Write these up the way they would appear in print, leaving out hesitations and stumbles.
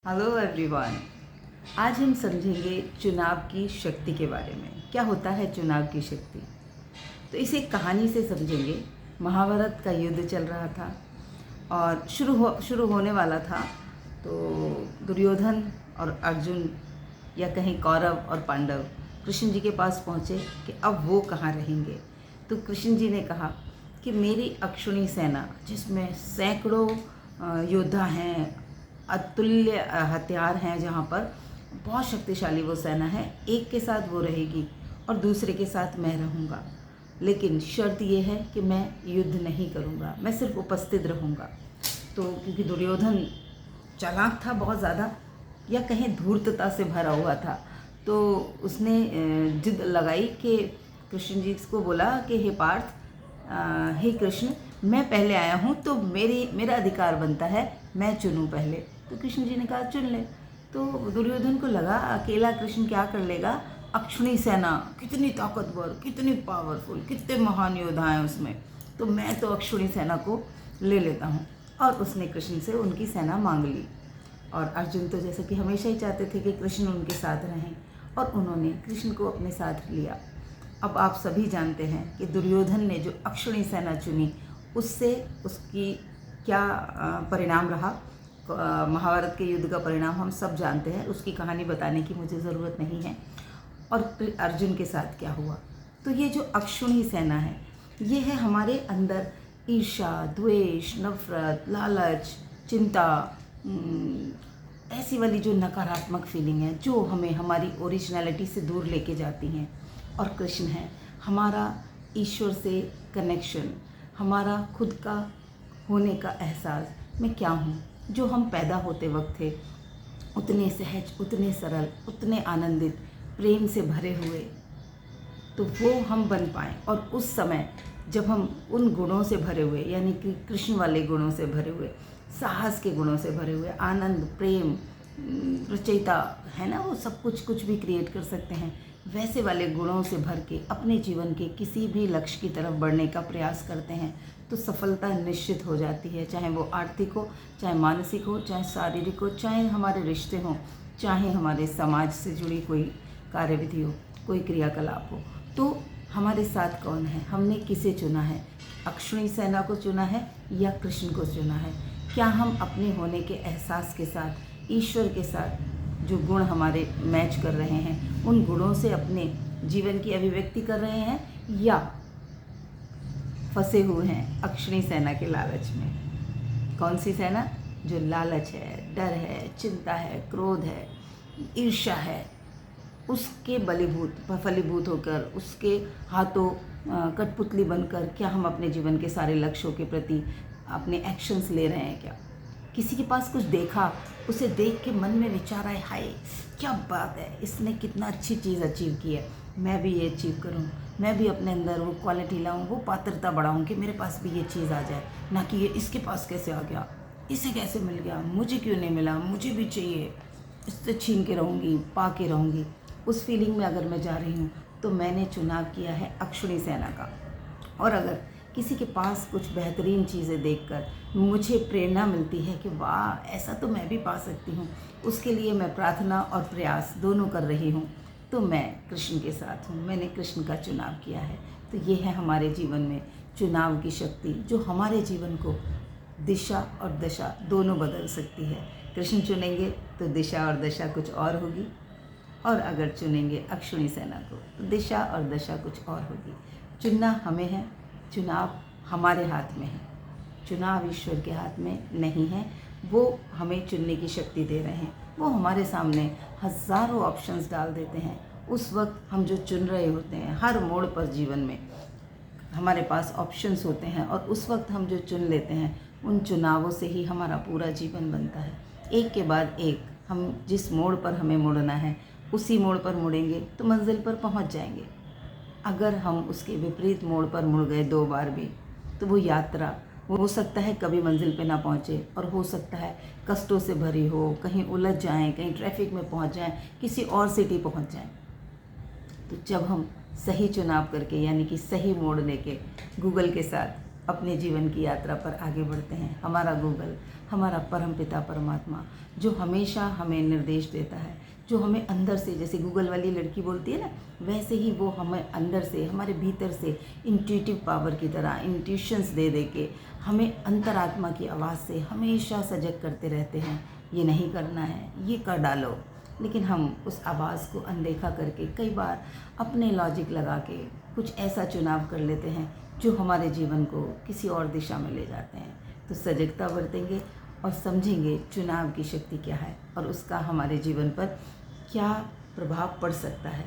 Hello everyone. आज हम समझेंगे चुनाव की शक्ति के बारे में। क्या होता है चुनाव की शक्ति? तो इसे एक कहानी से समझेंगे। महाभारत का युद्ध चल रहा था और शुरू होने वाला था। तो दुर्योधन और अर्जुन या कहीं कौरव और पांडव कृष्ण जी के पास पहुँचे कि अब वो कहाँ रहेंगे। तो कृष्ण जी ने कहा कि मेरी अक्षुणी सेना, जिसमें सैकड़ों योद्धा हैं, अतुल्य हथियार हैं, जहाँ पर बहुत शक्तिशाली वो सेना है, एक के साथ वो रहेगी और दूसरे के साथ मैं रहूँगा। लेकिन शर्त ये है कि मैं युद्ध नहीं करूँगा, मैं सिर्फ उपस्थित रहूँगा। तो क्योंकि दुर्योधन चालाक था बहुत ज़्यादा, या कहीं धूर्तता से भरा हुआ था, तो उसने जिद लगाई कि कृष्ण जी को बोला कि हे पार्थ, हे कृष्ण, मैं पहले आया हूँ तो मेरा अधिकार बनता है, मैं चुनूँ पहले। तो कृष्ण जी ने कहा चुन ले। तो दुर्योधन को लगा अकेला कृष्ण क्या कर लेगा, अक्षुणी सेना कितनी ताकतवर, कितनी पावरफुल, कितने महान योद्धा हैं उसमें, तो मैं तो अक्षुणी सेना को ले लेता हूँ। और उसने कृष्ण से उनकी सेना मांग ली। और अर्जुन तो जैसे कि हमेशा ही चाहते थे कि कृष्ण उनके साथ रहें, और उन्होंने कृष्ण को अपने साथ लिया। अब आप सभी जानते हैं कि दुर्योधन ने जो अक्षुणी सेना चुनी, उससे उसकी क्या परिणाम रहा। महाभारत के युद्ध का परिणाम हम सब जानते हैं, उसकी कहानी बताने की मुझे ज़रूरत नहीं है। और अर्जुन के साथ क्या हुआ। तो ये जो अक्षुणी सेना है, ये है हमारे अंदर ईर्ष्या, द्वेष, नफरत, लालच, चिंता, ऐसी वाली जो नकारात्मक फीलिंग है, जो हमें हमारी ओरिजिनलिटी से दूर लेके जाती हैं। और कृष्ण है हमारा ईश्वर से कनेक्शन, हमारा खुद का होने का एहसास, मैं क्या हूँ, जो हम पैदा होते वक्त थे उतने सहज, उतने सरल, उतने आनंदित, प्रेम से भरे हुए, तो वो हम बन पाएँ। और उस समय जब हम उन गुणों से भरे हुए, यानी कि कृष्ण वाले गुणों से भरे हुए, साहस के गुणों से भरे हुए, आनंद, प्रेम, रचयिता है ना, वो सब कुछ भी क्रिएट कर सकते हैं, वैसे वाले गुणों से भर के अपने जीवन के किसी भी लक्ष्य की तरफ बढ़ने का प्रयास करते हैं, तो सफलता निश्चित हो जाती है। चाहे वो आर्थिक हो, चाहे मानसिक हो, चाहे शारीरिक हो, चाहे हमारे रिश्ते हों, चाहे हमारे समाज से जुड़ी कोई कार्यविधि हो, कोई क्रियाकलाप हो। तो हमारे साथ कौन है, हमने किसे चुना है, अक्षुणी सेना को चुना है या कृष्ण को चुना है? क्या हम अपने होने के एहसास के साथ, ईश्वर के साथ जो गुण हमारे मैच कर रहे हैं, उन गुणों से अपने जीवन की अभिव्यक्ति कर रहे हैं, या फंसे हुए हैं अक्षुणी सेना के लालच में? कौन सी सेना? जो लालच है, डर है, चिंता है, क्रोध है, ईर्ष्या है, उसके फलीभूत होकर, उसके हाथों कठपुतली बनकर क्या हम अपने जीवन के सारे लक्ष्यों के प्रति अपने एक्शंस ले रहे हैं? क्या किसी के पास कुछ देखा, उसे देख के मन में विचार आए, हाय क्या बात है, इसने कितना अच्छी चीज़ अचीव की है, मैं भी ये अचीव करूं, मैं भी अपने अंदर वो क्वालिटी लाऊं, वो पात्रता बढ़ाऊं कि मेरे पास भी ये चीज़ आ जाए, ना कि ये इसके पास कैसे आ गया, इसे कैसे मिल गया, मुझे क्यों नहीं मिला, मुझे भी चाहिए, इससे छीन के रहूँगी, पा के रहूँगी। उस फीलिंग में अगर मैं जा रही हूँ, तो मैंने चुनाव किया है अक्षुणी सेना का। और अगर किसी के पास कुछ बेहतरीन चीज़ें देखकर मुझे प्रेरणा मिलती है कि वाह, ऐसा तो मैं भी पा सकती हूँ, उसके लिए मैं प्रार्थना और प्रयास दोनों कर रही हूँ, तो मैं कृष्ण के साथ हूँ, मैंने कृष्ण का चुनाव किया है। तो ये है हमारे जीवन में चुनाव की शक्ति, जो हमारे जीवन को दिशा और दशा दोनों बदल सकती है। कृष्ण चुनेंगे तो दिशा और दशा कुछ और होगी, और अगर चुनेंगे अक्षुणी सेना को तो दिशा और दशा कुछ और होगी। चुनना हमें है, चुनाव हमारे हाथ में है, चुनाव ईश्वर के हाथ में नहीं है। वो हमें चुनने की शक्ति दे रहे हैं, वो हमारे सामने हज़ारों ऑप्शंस डाल देते हैं। उस वक्त हम जो चुन रहे होते हैं, हर मोड़ पर जीवन में हमारे पास ऑप्शंस होते हैं, और उस वक्त हम जो चुन लेते हैं, उन चुनावों से ही हमारा पूरा जीवन बनता है। एक के बाद एक हम जिस मोड़ पर हमें मुड़ना है, उसी मोड़ पर मुड़ेंगे तो मंजिल पर पहुंच जाएंगे। अगर हम उसके विपरीत मोड़ पर मुड़ गए 2 बार भी, तो वो यात्रा हो सकता है कभी मंजिल पे ना पहुंचे, और हो सकता है कष्टों से भरी हो, कहीं उलझ जाएं, कहीं ट्रैफिक में पहुंच जाएं, किसी और सिटी पहुंच जाएं। तो जब हम सही चुनाव करके, यानी कि सही मोड़ लेके गूगल के साथ अपने जीवन की यात्रा पर आगे बढ़ते हैं, हमारा गूगल हमारा परमपिता परमात्मा, जो हमेशा हमें निर्देश देता है, जो हमें अंदर से, जैसे गूगल वाली लड़की बोलती है ना, वैसे ही वो हमें अंदर से, हमारे भीतर से इंट्यूटिव पावर की तरह इंट्यूशंस दे दे के हमें अंतरात्मा की आवाज़ से हमेशा सजग करते रहते हैं। ये नहीं करना है, ये कर डालो। लेकिन हम उस आवाज़ को अनदेखा करके कई बार अपने लॉजिक लगा के कुछ ऐसा चुनाव कर लेते हैं जो हमारे जीवन को किसी और दिशा में ले जाते हैं। तो सजगता बरतेंगे और समझेंगे चुनाव की शक्ति क्या है और उसका हमारे जीवन पर क्या प्रभाव पड़ सकता है।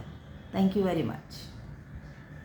Thank you very much.